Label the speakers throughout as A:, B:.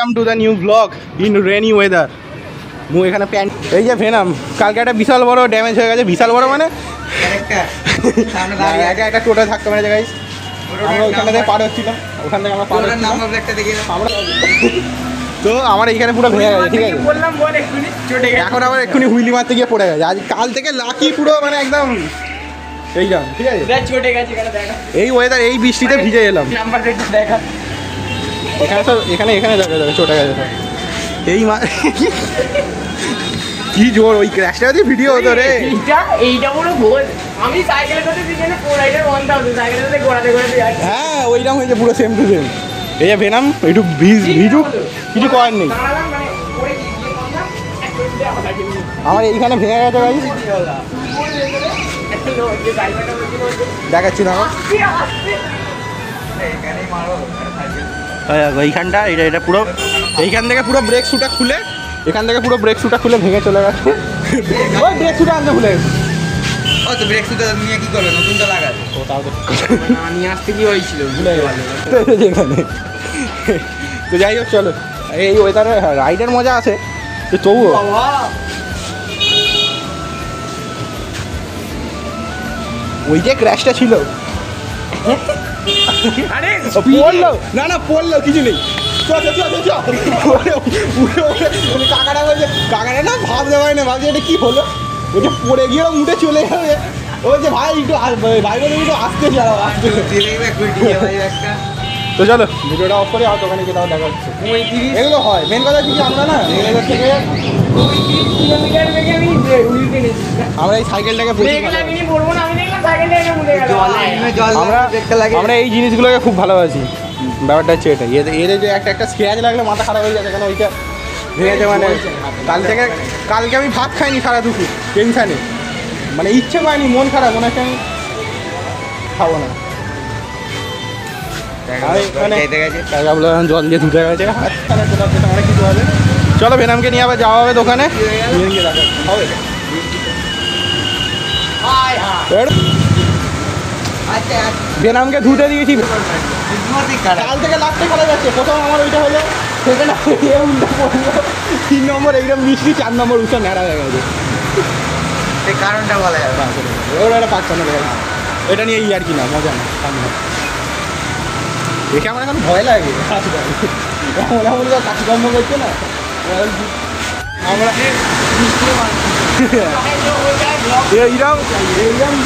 A: Welcome to the new blog in rainy weather. মু এখানে pant এই যে ভেনাম কালকে একটা বিশাল বড় ড্যামেজ হয়ে গেছে। বিশাল বড় মানে একটা টোটাল থাকতে পারে গাইস। আমরা ওইখান থেকে পার হচ্ছিলাম, ওখান থেকে আমরা পার তো আমার এইখানে পুরো ভেঙে গেছে। ঠিক আছে, এখন আবার এক্ষুনি হুইলি মারতে গিয়ে পড়ে গেছে। আজ কাল থেকে লাকি পুরো মানে একদম এইরকম। ঠিক আছে, এই ওয়েদার এই বৃষ্টিতে ভিজে এলাম। এখানে সব এখানে এখানে দেখা যাবে চটে গেছে সব। এই কি জোর ওই ক্র্যাশটা দিয়ে ভিডিও হতো রে।
B: এইটা পুরো গোল। আমি সাইকেলের সাথে পিছনে 4 রাইডার 1000 সাইকেলের সাথে ঘোরাতে ঘোরাতে যাচ্ছি।
A: হ্যাঁ ওইরকম হয়েছে পুরো সেম টু সেম। এই যে ভেনাম একটু ভিজুক, কিছু করার নেই। আমার এইখানে ভেঙে গেছে ভাই, দেখাচ্ছি না এইখানটা। এটা পুরো এইখান থেকে পুরো ব্রেক শুটা খুলে, এখান থেকে পুরো ব্রেক শুটা খুলে ভেঙে চলে গেছে। ওই ব্রেক শুটা আনতে ভুলে গেছে।
C: ও তো ব্রেক শুটা নিয়ে কি করবে, নতুন তো লাগাবে।
A: ও তাও তো
B: আমি আসতে কি হয়েছিল
A: ভুলে গেছে এখানে। তো যাই হোক চলো, এই ওয়েদারে রাইডের মজা আছে তো তবুও। ওই যে ক্র্যাশটা ছিল পড়লো না না পড়লো কিছু নেই। কাকাটা বলছে, কাকাটা না ভাবতে পারে না, ভাবছে এটা কি হলো। ওই যে পড়ে গিয়েও মুটে চলে যাবে। ওই যে ভাই একটু ভাই বলে একটু আসতে যাও আসতে। তো চলো ভিডিওটা অফ করে আর দোকানে গিয়ে তাও দেখা হচ্ছে। এগুলো হয় মেন কথা কি আমরা না থেকে আমরা এই সাইকেলটাকে আমরা এই জিনিসগুলোকে খুব ভালোবাসি। ব্যাপারটা হচ্ছে এটা, এদের যে একটা স্ক্র্যাচ লাগলে মাথা খারাপ হয়ে যাচ্ছে, কেন ওইটা ভেঙেছে। মানে কালকে আমি ভাত খাইনি সারা দুপুর টেনশানে, মানে ইচ্ছে পাইনি, মন খারাপ, মনে হচ্ছে আমি খাবো না। জল দিয়ে ধুতে গেছে অনেক কিছু হবে। চলো ভেনামকে নিয়ে আবার যাওয়া হবে দোকানে, হবে। ভেনামকে ধুতে দিয়েছি, কাল থেকে লাস্টে খারাপ যাচ্ছে। প্রথম আমার ওইটা হলো, সেকেন্ড উল্টা পড়লো, 3 নম্বর এইরকম মিষ্টি, 4 নম্বর উৎসব ন্যাড়া হয়ে গেছে।
C: এই কারণটা বলা যাবে
A: ওরা একটা পাচ্ছ না, এটা নিয়ে আর কি না মজা না। দেখে আমার এখন ভয় লাগে, এমন এমন কাজকর্ম করছে না আমরা। এইরকম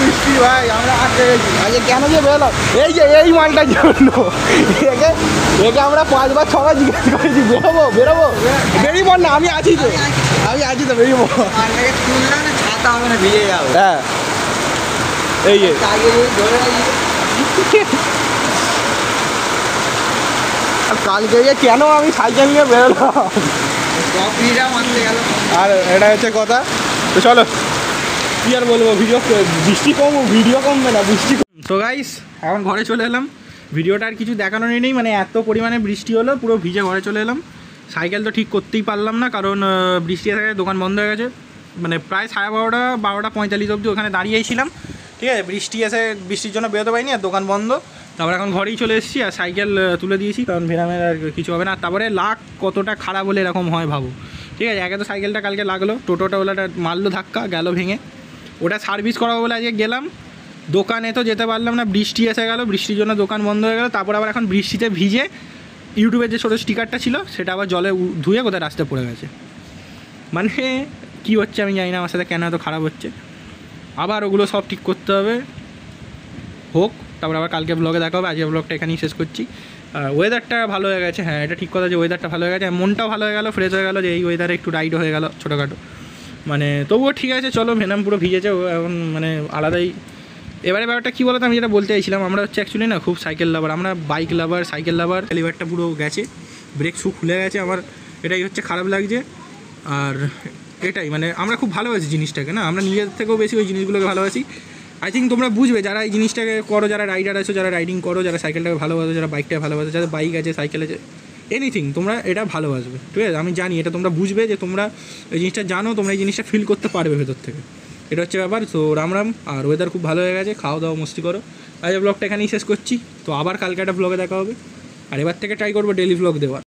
A: বৃষ্টি ভাই আমরা আটকে গেছি। আজকে কেন যে বেরোলাম, এই যে এই মালটার জন্য। একে আমরা 5 বার 6 বার জিজ্ঞেস করেছি বেরোবো বেরোবো, বেরিয়ে না। আমি আছি তো, আমি আছি তো, বেরিয়ে
C: ছাতা হবে না, ভিজে যাবে।
A: হ্যাঁ এই যে কালকে কেন আমি সাইকেল নিয়ে বেরোলাম আর এটা হচ্ছে কথা। তো চলো কি আর বলবো, বৃষ্টি কমবো, ভিডিও কমবে না, বৃষ্টি। তো গাইস এখন ঘরে চলে এলাম। ভিডিওটা আর কিছু দেখানোর নেই, মানে এত পরিমাণে বৃষ্টি হলো, পুরো ভিজে ঘরে চলে এলাম। সাইকেল তো ঠিক করতেই পারলাম না, কারণ বৃষ্টি এসে গেছে, দোকান বন্ধ হয়ে গেছে। মানে প্রায় 12:30 12:45 অবধি ওখানে দাঁড়িয়েই ছিলাম। ঠিক আছে, বৃষ্টি এসে বৃষ্টির জন্য বেরোতে পারিনি, আর দোকান বন্ধ। তারপরে এখন ঘরেই চলে এসেছি, আর সাইকেল তুলে দিয়েছি, কারণ ভেনামের আর কিছু হবে না। তারপরে লাক কতটা খারাপ হলে এরকম হয় ভাবো। ঠিক আছে, একে তো সাইকেলটা কালকে লাগলো, টোটোটা ওলাটা মারলো ধাক্কা, গেল ভেঙে। ওটা সার্ভিস করাবো বলে আজকে গেলাম, দোকানে তো যেতে পারলাম না, বৃষ্টি এসে গেল, বৃষ্টির জন্য দোকান বন্ধ হয়ে গেল। তারপর আবার এখন বৃষ্টিতে ভিজে ইউটিউবের যে ছোটো স্টিকারটা ছিল সেটা আবার জলে ধুয়ে কোথায় রাস্তায় পড়ে গেছে। মানে কী হচ্ছে আমি জানি না, আমার সাথে কেন এত খারাপ হচ্ছে। আবার ওগুলো সব ঠিক করতে হবে, হোক। তারপর আবার কালকে ব্লগে দেখা হবে। আজকে ব্লগটা এখানেই শেষ করছি। ওয়েদারটা ভালো হয়ে গেছে, হ্যাঁ এটা ঠিক কথা যে ওয়েদারটা ভালো হয়ে গেছে, মনটাও ভালো হয়ে গেলো, ফ্রেশ হয়ে গেলো, যে এই ওয়েদারে একটু রাইড হয়ে গেলো ছোটোখাটো। মানে তবুও ঠিক আছে, চলো ভেনাম পুরো ভিজেছে এখন, মানে আলাদাই। এবারে ব্যাপারটা কী বলতো, আমি যেটা বলতে চাইছিলাম, আমরা হচ্ছে অ্যাকচুয়ালি না খুব সাইকেল লাভার, আমরা বাইক লাভার, সাইকেল লাভার। লিভারটা পুরো গেছে, ব্রেক শু খুলে গেছে আমার, এটাই হচ্ছে খারাপ লাগছে। আর এটাই মানে আমরা খুব ভালোবাসি জিনিসটাকে, না আমরা নিজের থেকেও বেশি ওই জিনিসগুলোকে ভালোবাসি। আই থিঙ্ক তোমরা বুঝবে যারা এই জিনিসটাকে করো, যারা রাইডার আছো, যারা রাইডিং করো, যারা সাইকেলটাকে ভালোবাসো, যারা বাইকটাকে ভালোবাসো, যাদের বাইক আছে, সাইকেল আছে, এনিথিং, তোমরা এটা ভালোবাসবে। ঠিক আছে, আমি জানি এটা তোমরা বুঝবে, যে তোমরা এই জিনিসটা জানো, তোমরা এই জিনিসটা ফিল করতে পারবে ভেতর থেকে। এটা হচ্ছে ব্যাপার। তো রাম রাম। আর ওয়েদার খুব ভালো হয়ে গেছে, খাওয়া দাওয়া মস্তি করো। আজ ব্লগটা এখানেই শেষ করছি, তো আবার কালকে একটা ব্লগে দেখা হবে। আর এবার থেকে ট্রাই করবো ডেলি ব্লগ দেওয়ার।